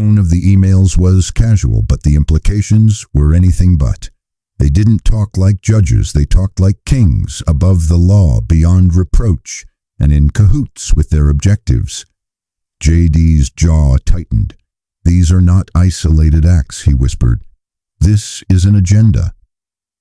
tone of the emails was casual, but the implications were anything but. They didn't talk like judges, they talked like kings, above the law, beyond reproach, and in cahoots with their objectives. JD's jaw tightened. "These are not isolated acts," he whispered. "This is an agenda."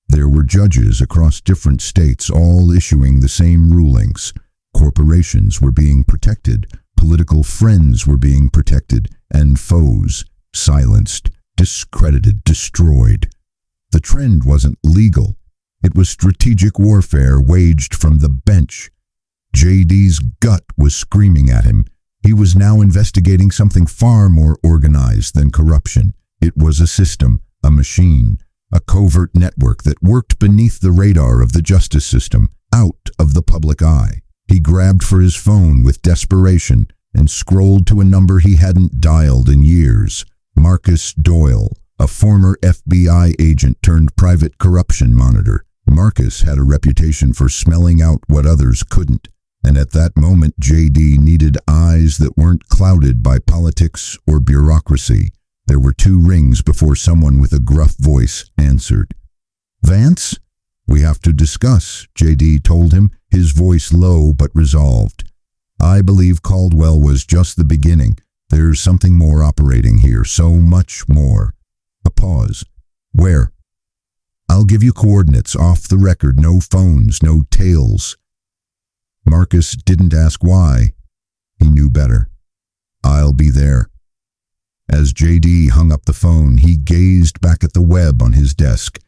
There were judges across different states all issuing the same rulings. Corporations were being protected, political friends were being protected, and foes silenced, discredited, destroyed. The trend wasn't legal. It was strategic warfare waged from the bench. JD's gut was screaming at him. He was now investigating something far more organized than corruption. It was a system, a machine, a covert network that worked beneath the radar of the justice system, out of the public eye. He grabbed for his phone with desperation and scrolled to a number he hadn't dialed in years. Marcus Doyle, a former FBI agent turned private corruption monitor. Marcus had a reputation for smelling out what others couldn't, and at that moment JD needed eyes that weren't clouded by politics or bureaucracy. There were 2 rings before someone with a gruff voice answered. "Vance? We have to discuss," JD told him, his voice low but resolved. "I believe Caldwell was just the beginning. There's something more operating here, so much more." A pause. "Where?" "I'll give you coordinates, off the record, no phones, no tails." Marcus didn't ask why. He knew better. "I'll be there." As JD hung up the phone, he gazed back at the web on his desk.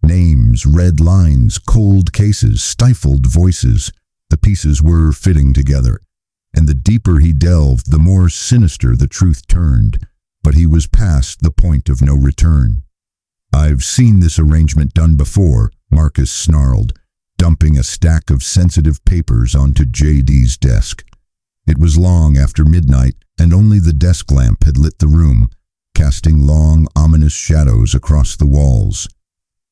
Names, red lines, cold cases, stifled voices. The pieces were fitting together. And the deeper he delved, the more sinister the truth turned. But he was past the point of no return. "I've seen this arrangement done before," Marcus snarled, dumping a stack of sensitive papers onto JD's desk. It was long after midnight, and only the desk lamp had lit the room, casting long, ominous shadows across the walls.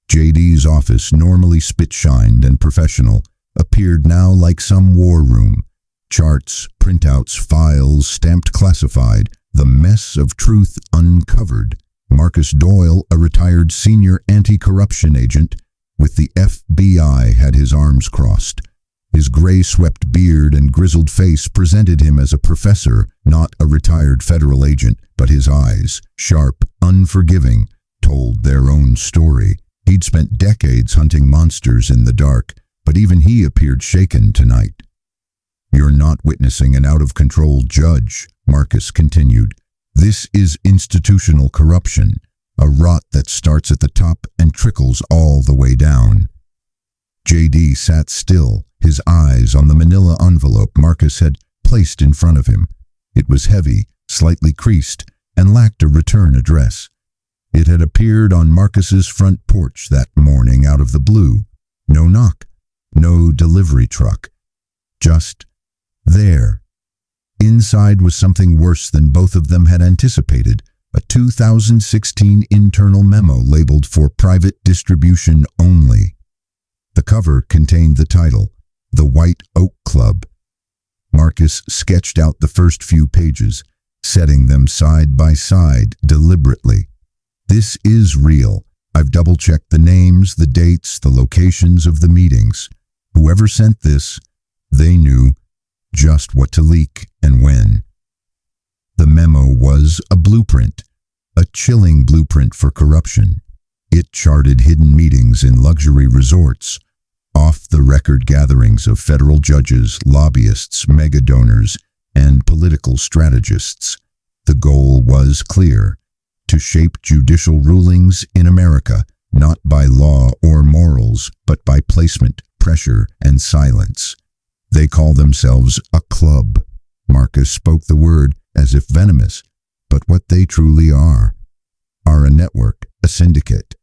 JD's office, normally spit-shined and professional, appeared now like some war room. Charts, printouts, files, stamped classified, the mess of truth uncovered. Marcus Doyle, a retired senior anti-corruption agent with the FBI, had his arms crossed. His gray-swept beard and grizzled face presented him as a professor, not a retired federal agent, but his eyes, sharp, unforgiving, told their own story. He'd spent decades hunting monsters in the dark, but even he appeared shaken tonight. "You're not witnessing an out-of-control judge," Marcus continued. "This is institutional corruption, a rot that starts at the top and trickles all the way down." JD sat still, his eyes on the manila envelope Marcus had placed in front of him. It was heavy, slightly creased, and lacked a return address. It had appeared on Marcus's front porch that morning out of the blue. No knock, no delivery truck. Just there. Inside was something worse than both of them had anticipated, a 2016 internal memo labeled for private distribution only. The cover contained the title, The White Oak Club. Marcus sketched out the first few pages, setting them side by side deliberately. "This is real. I've double-checked the names, the dates, the locations of the meetings. Whoever sent this, they knew just what to leak and when." The memo was a blueprint, a chilling blueprint for corruption. It charted hidden meetings in luxury resorts, off-the-record gatherings of federal judges, lobbyists, mega donors, and political strategists. The goal was clear: to shape judicial rulings in America, not by law or morals, but by placement, pressure, and silence. They call themselves a club. Marcus spoke the word as if venomous, but what they truly are a network, a syndicate.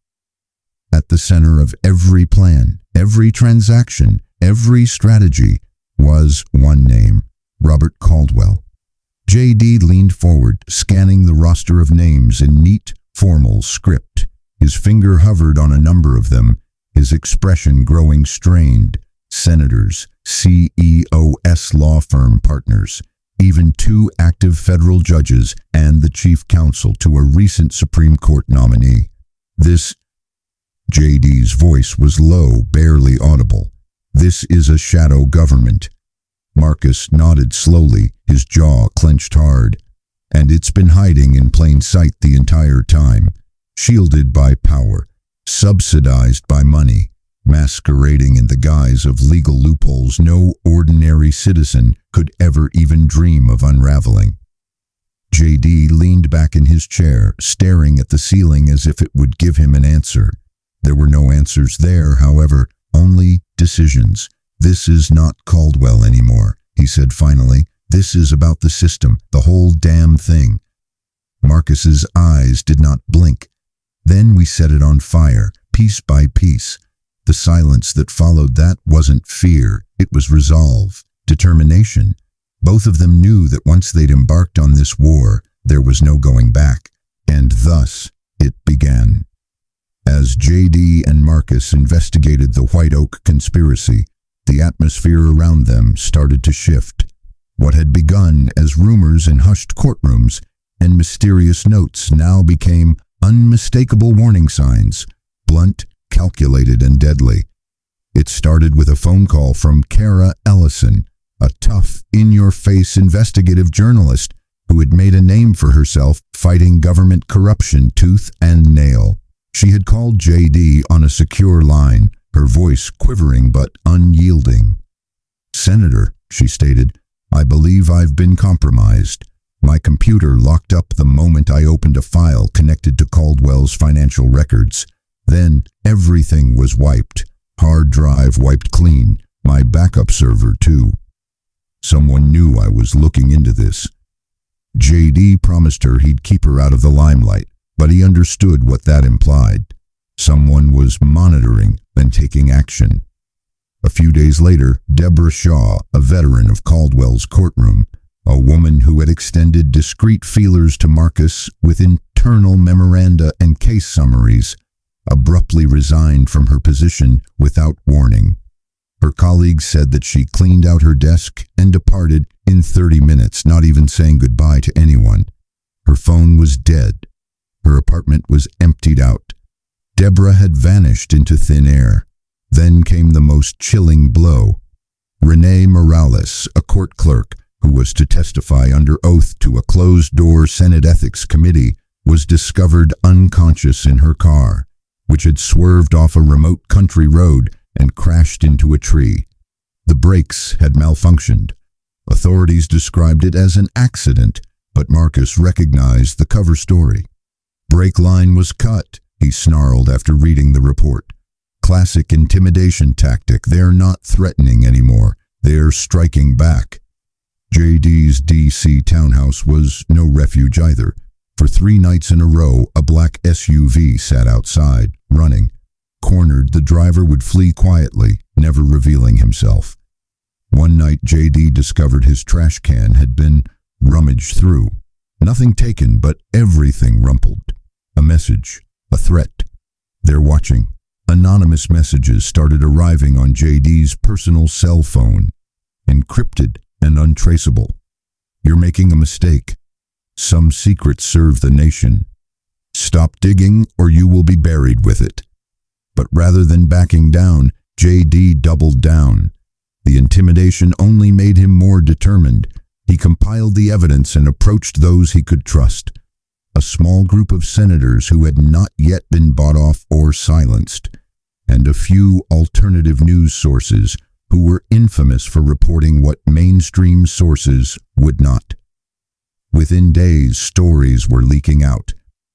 At the center of every plan, every transaction, every strategy was one name: Robert Caldwell. JD leaned forward, scanning the roster of names in neat, formal script. His finger hovered on a number of them, his expression growing strained. Senators, CEOs law firm partners, even 2 active federal judges and the chief counsel to a recent Supreme Court nominee. This, JD's voice was low, barely audible. This is a shadow government. Marcus nodded slowly, his jaw clenched hard. And it's been hiding in plain sight the entire time, shielded by power, subsidized by money, masquerading in the guise of legal loopholes no ordinary citizen could ever even dream of unraveling. JD leaned back in his chair, staring at the ceiling as if it would give him an answer. There were no answers there, however, only decisions. "This is not Caldwell anymore," he said finally. "This is about the system, the whole damn thing." Marcus's eyes did not blink. "Then we set it on fire, piece by piece." The silence that followed that wasn't fear, it was resolve, determination. Both of them knew that once they'd embarked on this war, there was no going back. And thus, it began. As JD and Marcus investigated the White Oak conspiracy, the atmosphere around them started to shift. What had begun as rumors in hushed courtrooms and mysterious notes now became unmistakable warning signs, blunt, calculated, and deadly. It started with a phone call from Kara Ellison, a tough, in-your-face investigative journalist who had made a name for herself fighting government corruption tooth and nail. She had called JD on a secure line, her voice quivering but unyielding. "Senator," she stated, "I believe I've been compromised. My computer locked up the moment I opened a file connected to Caldwell's financial records. Then everything was wiped. Hard drive wiped clean. My backup server too. Someone knew I was looking into this." JD promised her he'd keep her out of the limelight, but he understood what that implied. Someone was monitoring and taking action. A few days later, Deborah Shaw, a veteran of Caldwell's courtroom, a woman who had extended discreet feelers to Marcus with internal memoranda and case summaries, abruptly resigned from her position without warning. Her colleagues said that she cleaned out her desk and departed in 30 minutes, not even saying goodbye to anyone. Her phone was dead. Her apartment was emptied out. Deborah had vanished into thin air. Then came the most chilling blow. Renee Morales, a court clerk who was to testify under oath to a closed-door Senate Ethics Committee, was discovered unconscious in her car, which had swerved off a remote country road and crashed into a tree. The brakes had malfunctioned. Authorities described it as an accident, but Marcus recognized the cover story. "Brake line was cut," he snarled after reading the report. "Classic intimidation tactic. They're not threatening anymore. They're striking back." JD's DC townhouse was no refuge either. For 3 nights in a row, a black SUV sat outside, running. Cornered, the driver would flee quietly, never revealing himself. One night, JD discovered his trash can had been rummaged through. Nothing taken, but everything rumpled. A message, a threat. "They're watching." Anonymous messages started arriving on JD's personal cell phone, encrypted and untraceable. "You're making a mistake. Some secrets serve the nation. Stop digging or you will be buried with it." But rather than backing down, JD doubled down. The intimidation only made him more determined. He compiled the evidence and approached those he could trust. A small group of senators who had not yet been bought off or silenced, and a few alternative news sources who were infamous for reporting what mainstream sources would not. Within days, stories were leaking out.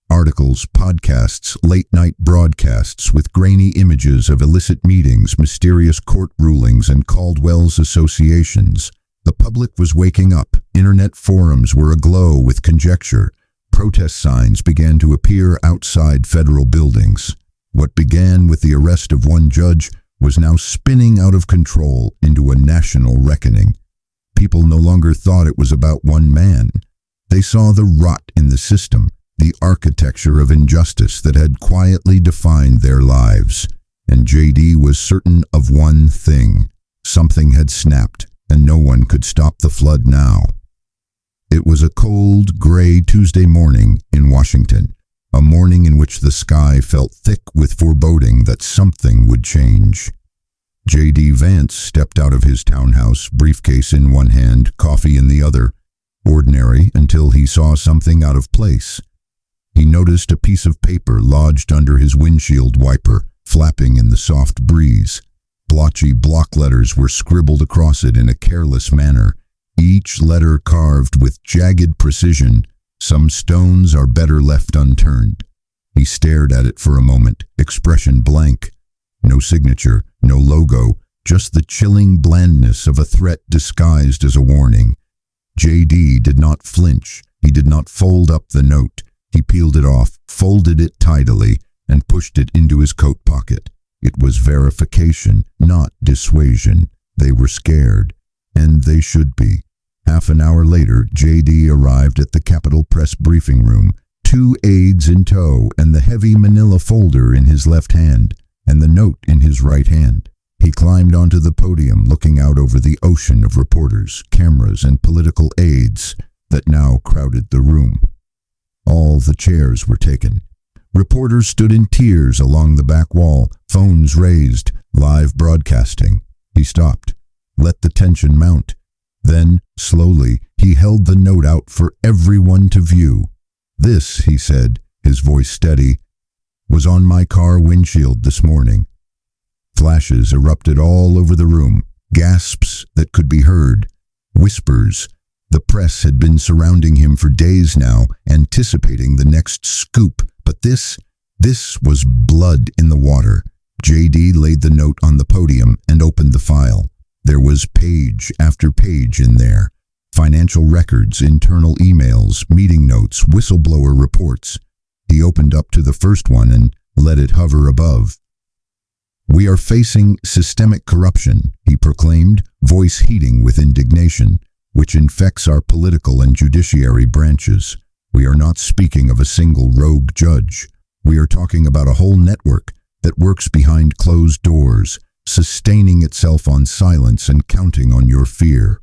Articles, podcasts, late-night broadcasts with grainy images of illicit meetings, mysterious court rulings, and Caldwell's associations. The public was waking up. Internet forums were aglow with conjecture. Protest signs began to appear outside federal buildings. What began with the arrest of one judge was now spinning out of control into a national reckoning. People no longer thought it was about one man. They saw the rot in the system, the architecture of injustice that had quietly defined their lives. And JD was certain of one thing. Something had snapped, and no one could stop the flood now. It was a cold, gray Tuesday morning in Washington, a morning in which the sky felt thick with foreboding that something would change. JD Vance stepped out of his townhouse, briefcase in one hand, coffee in the other, ordinary until he saw something out of place. He noticed a piece of paper lodged under his windshield wiper, flapping in the soft breeze. Blotchy block letters were scribbled across it in a careless manner, each letter carved with jagged precision. Some stones are better left unturned. He stared at it for a moment, expression blank. No signature, no logo, just the chilling blandness of a threat disguised as a warning. JD did not flinch. He did not fold up the note. He peeled it off, folded it tidily, and pushed it into his coat pocket. It was verification, not dissuasion. They were scared, and they should be. Half an hour later, JD arrived at the Capitol Press briefing room, 2 aides in tow and the heavy manila folder in his left hand, and the note in his right hand. He climbed onto the podium, looking out over the ocean of reporters, cameras, and political aides that now crowded the room. All the chairs were taken. Reporters stood in tiers along the back wall, phones raised, live broadcasting. He stopped, let the tension mount. Then, slowly, he held the note out for everyone to view. "This," he said, his voice steady, "was on my car windshield this morning." Flashes erupted all over the room, gasps that could be heard, whispers. The press had been surrounding him for days now, anticipating the next scoop. But this was blood in the water. JD laid the note on the podium and opened the file. There was page after page in there. Financial records, internal emails, meeting notes, whistleblower reports. He opened up to the first one and let it hover above. "We are facing systemic corruption," he proclaimed, voice heating with indignation, "which infects our political and judiciary branches. We are not speaking of a single rogue judge. We are talking about a whole network that works behind closed doors, sustaining itself on silence and counting on your fear."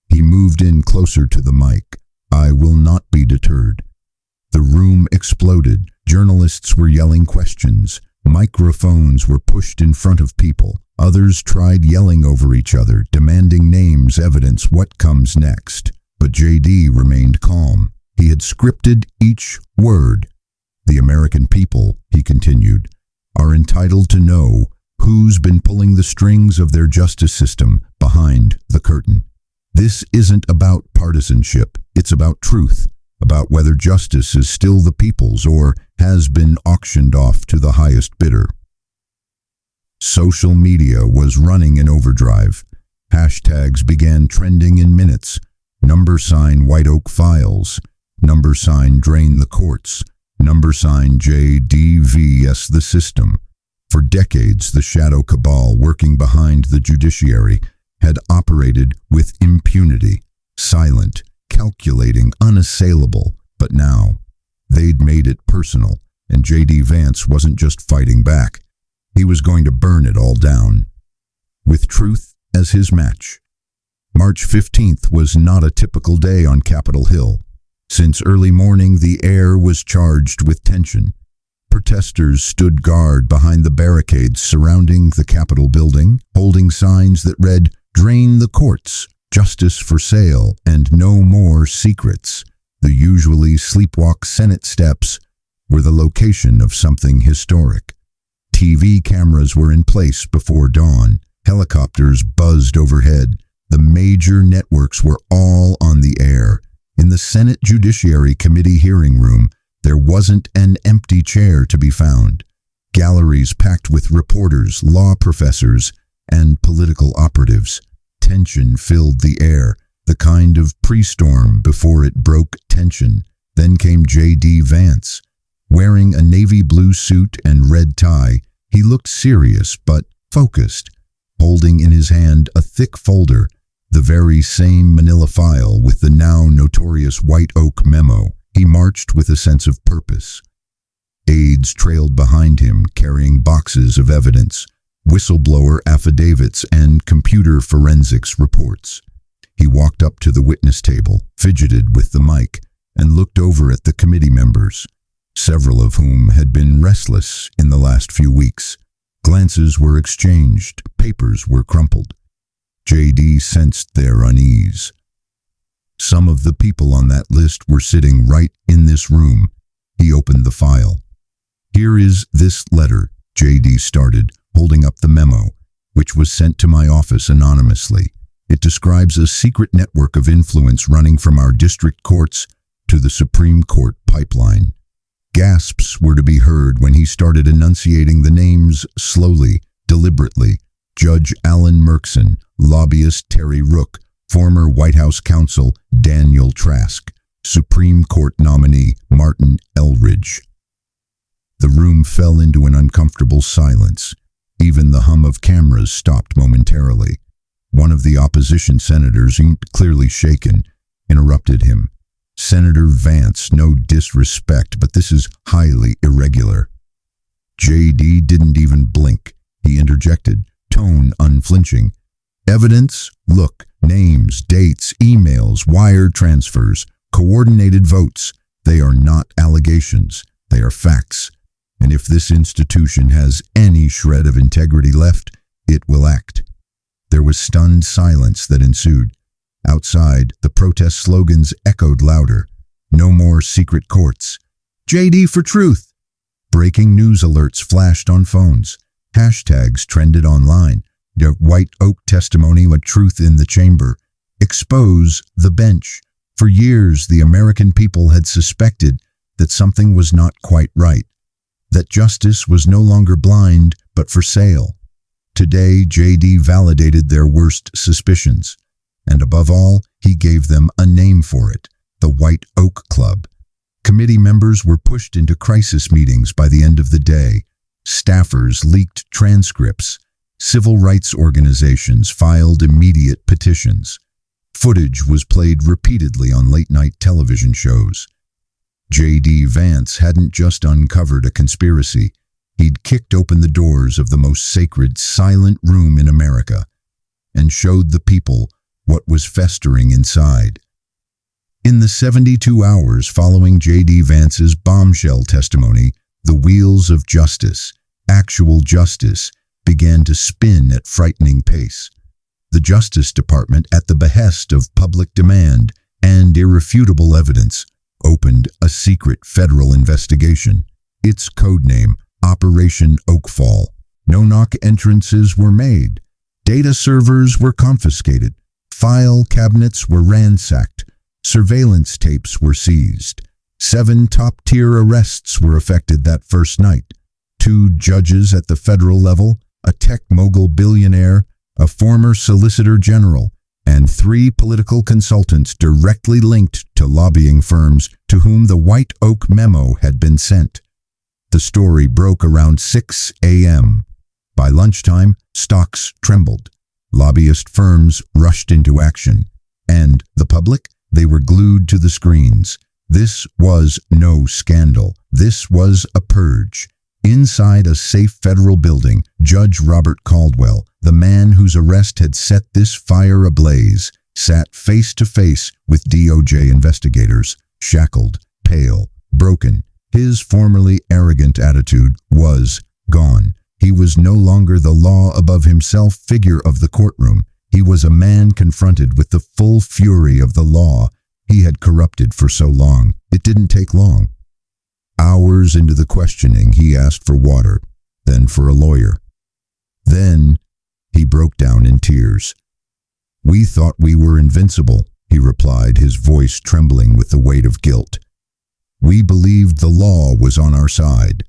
He moved in closer to the mic. "I will not be deterred." The room exploded. Journalists were yelling questions. Microphones were pushed in front of people. Others tried yelling over each other, demanding names, evidence, what comes next. But JD remained calm. He had scripted each word. "The American people," he continued, "are entitled to know who's been pulling the strings of their justice system behind the curtain. This isn't about partisanship. It's about truth, about whether justice is still the people's or has been auctioned off to the highest bidder." Social media was running in overdrive. Hashtags began trending in minutes. #, White Oak Files. #, Drain the Courts. #, JDVS the System. For decades, the shadow cabal working behind the judiciary had operated with impunity, silent, calculating, unassailable. But now, they'd made it personal, and JD Vance wasn't just fighting back. He was going to burn it all down, with truth as his match. March 15th was not a typical day on Capitol Hill. Since early morning, the air was charged with tension. Protesters stood guard behind the barricades surrounding the Capitol building, holding signs that read, "Drain the courts, justice for sale, and no more secrets." The usually sleepwalk Senate steps were the location of something historic. TV cameras were in place before dawn. Helicopters buzzed overhead. The major networks were all on the air. In the Senate Judiciary Committee hearing room, there wasn't an empty chair to be found. Galleries packed with reporters, law professors, and political operatives. Tension filled the air, the kind of pre-storm before it broke tension. Then came JD Vance. Wearing a navy blue suit and red tie, he looked serious but focused, holding in his hand a thick folder, the very same manila file with the now notorious White Oak memo. He marched with a sense of purpose. Aides trailed behind him, carrying boxes of evidence, whistleblower affidavits, and computer forensics reports. He walked up to the witness table, fidgeted with the mic, and looked over at the committee members, several of whom had been restless in the last few weeks. Glances were exchanged, papers were crumpled. JD sensed their unease. Some of the people on that list were sitting right in this room. He opened the file. "Here is this letter," JD started, holding up the memo, which was sent to my office anonymously. It describes a secret network of influence running from our district courts to the Supreme Court pipeline. Gasps were to be heard when he started enunciating the names slowly, deliberately. Judge Alan Merkson, lobbyist Terry Rook, former White House counsel Daniel Trask, Supreme Court nominee Martin Elridge. The room fell into an uncomfortable silence. Even the hum of cameras stopped momentarily. One of the opposition senators, clearly shaken, interrupted him. "Senator Vance, no disrespect, but this is highly irregular." JD didn't even blink. He interjected, tone unflinching. "Evidence? Look, names, dates, emails, wire transfers, coordinated votes. They are not allegations. They are facts. And if this institution has any shred of integrity left, it will act." There was stunned silence that ensued. Outside, the protest slogans echoed louder. "No more secret courts." "JD for truth." Breaking news alerts flashed on phones. Hashtags trended online. The White Oak testimony with truth in the chamber. Expose the bench. For years, the American people had suspected that something was not quite right, that justice was no longer blind but for sale. Today, JD validated their worst suspicions. And above all, he gave them a name for it, the White Oak Club. Committee members were pushed into crisis meetings by the end of the day. Staffers leaked transcripts. Civil rights organizations filed immediate petitions. Footage was played repeatedly on late-night television shows. JD Vance hadn't just uncovered a conspiracy. He'd kicked open the doors of the most sacred, silent room in America and showed the people what was festering inside. In the 72 hours following JD Vance's bombshell testimony, the wheels of justice, actual justice, began to spin at frightening pace. The Justice Department, at the behest of public demand and irrefutable evidence, opened a secret federal investigation. Its codename, Operation Oakfall. No-knock entrances were made. Data servers were confiscated. File cabinets were ransacked. Surveillance tapes were seized. 7 top-tier arrests were effected that first night. 2 judges at the federal level, a tech mogul billionaire, a former solicitor general, and 3 political consultants directly linked to lobbying firms to whom the White Oak memo had been sent. The story broke around 6 a.m. By lunchtime, stocks trembled. Lobbyist firms rushed into action. And the public? They were glued to the screens. This was no scandal. This was a purge. Inside a safe federal building, Judge Robert Caldwell, the man whose arrest had set this fire ablaze, sat face to face with DOJ investigators, shackled, pale, broken. His formerly arrogant attitude was gone. He was no longer the law above himself figure of the courtroom. He was a man confronted with the full fury of the law he had corrupted for so long. It didn't take long. Hours into the questioning, he asked for water, then for a lawyer. Then he broke down in tears. "We thought we were invincible," he replied, his voice trembling with the weight of guilt. "We believed the law was on our side,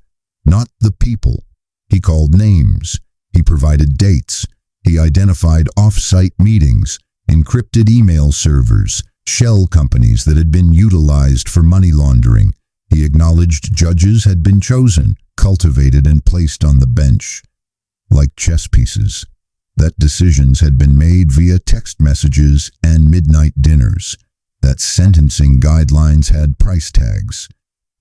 not the people." He called names. He provided dates. He identified off-site meetings, encrypted email servers, shell companies that had been utilized for money laundering. He acknowledged judges had been chosen, cultivated, and placed on the bench like chess pieces. That decisions had been made via text messages and midnight dinners. That sentencing guidelines had price tags.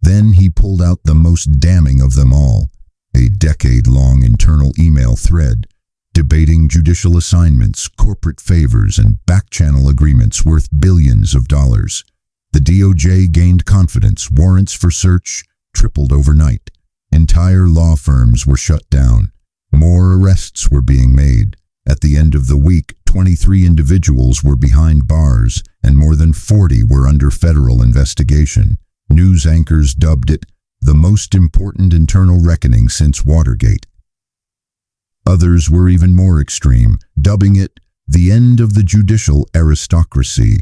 Then he pulled out the most damning of them all, a decade-long internal email thread debating judicial assignments, corporate favors, and back-channel agreements worth billions of dollars. The DOJ gained confidence. Warrants for search tripled overnight. Entire law firms were shut down. More arrests were being made. At the end of the week, 23 individuals were behind bars, and more than 40 were under federal investigation. News anchors dubbed it the most important internal reckoning since Watergate. Others were even more extreme, dubbing it the end of the judicial aristocracy.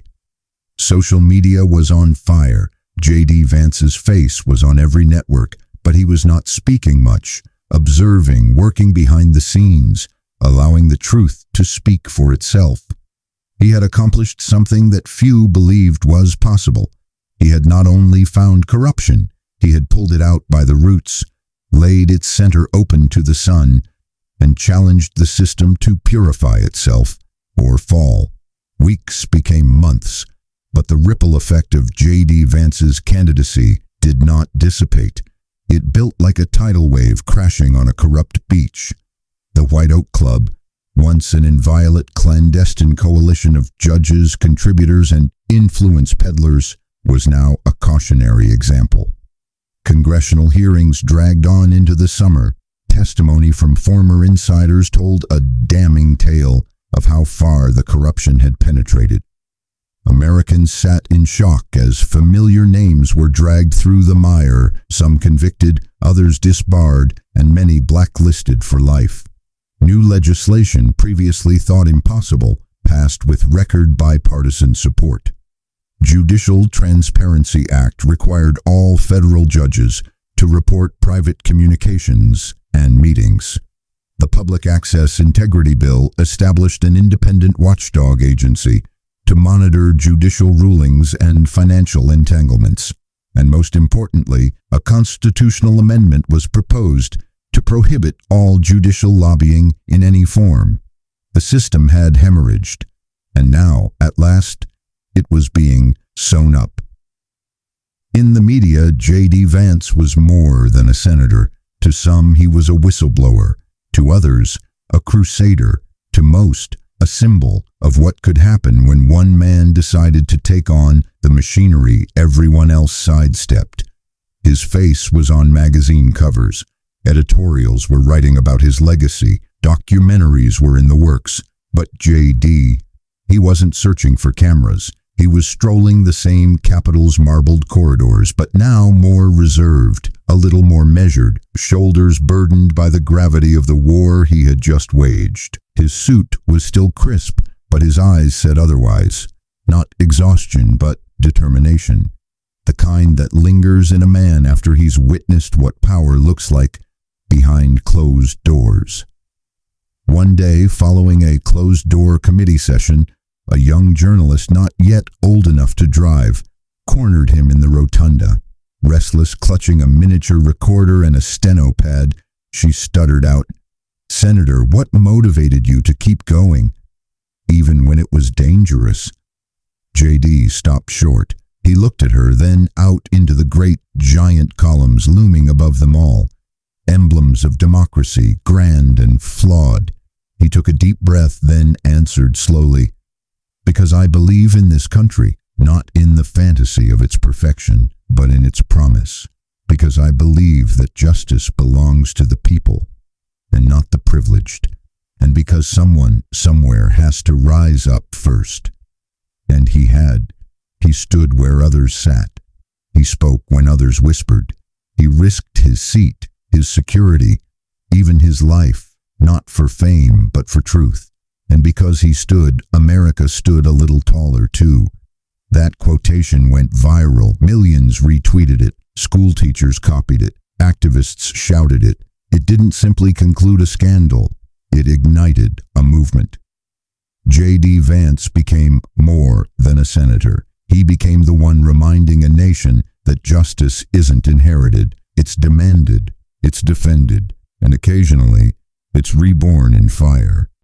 Social media was on fire. JD Vance's face was on every network, but he was not speaking much, observing, working behind the scenes, allowing the truth to speak for itself. He had accomplished something that few believed was possible. He had not only found corruption, he had pulled it out by the roots, laid its center open to the sun, and challenged the system to purify itself or fall. Weeks became months, but the ripple effect of JD Vance's candidacy did not dissipate. It built like a tidal wave crashing on a corrupt beach. The White Oak Club, once an inviolate clandestine coalition of judges, contributors, and influence peddlers, was now a cautionary example. Congressional hearings dragged on into the summer. Testimony from former insiders told a damning tale of how far the corruption had penetrated. Americans sat in shock as familiar names were dragged through the mire, some convicted, others disbarred, and many blacklisted for life. New legislation, previously thought impossible, passed with record bipartisan support. Judicial Transparency Act required all federal judges to report private communications and meetings. The Public Access Integrity Bill established an independent watchdog agency to monitor judicial rulings and financial entanglements. And most importantly, a constitutional amendment was proposed to prohibit all judicial lobbying in any form. The system had hemorrhaged, and now, at last, it was being sewn up. In the media, JD Vance was more than a senator. To some, he was a whistleblower. To others, a crusader. To most, a symbol of what could happen when one man decided to take on the machinery everyone else sidestepped. His face was on magazine covers. Editorials were writing about his legacy. Documentaries were in the works. But JD, he wasn't searching for cameras. He was strolling the same Capitol's marbled corridors, but now more reserved, a little more measured, shoulders burdened by the gravity of the war he had just waged. His suit was still crisp, but his eyes said otherwise. Not exhaustion, but determination. The kind that lingers in a man after he's witnessed what power looks like behind closed doors. One day, following a closed-door committee session, a young journalist not yet old enough to drive cornered him in the rotunda. Restless, clutching a miniature recorder and a steno pad, she stuttered out, "Senator, what motivated you to keep going, even when it was dangerous?" JD stopped short. He looked at her, then out into the great, giant columns looming above them all. Emblems of democracy, grand and flawed. He took a deep breath, then answered slowly, "Because I believe in this country, not in the fantasy of its perfection, but in its promise. Because I believe that justice belongs to the people, and not the privileged. And because someone, somewhere, has to rise up first." And he had. He stood where others sat. He spoke when others whispered. He risked his seat, his security, even his life, not for fame, but for truth. And because he stood, America stood a little taller too. That quotation went viral. Millions retweeted it. School teachers copied it. Activists shouted it. It didn't simply conclude a scandal. It ignited a movement. JD Vance became more than a senator. He became the one reminding a nation that justice isn't inherited. It's demanded. It's defended. And occasionally, it's reborn in fire.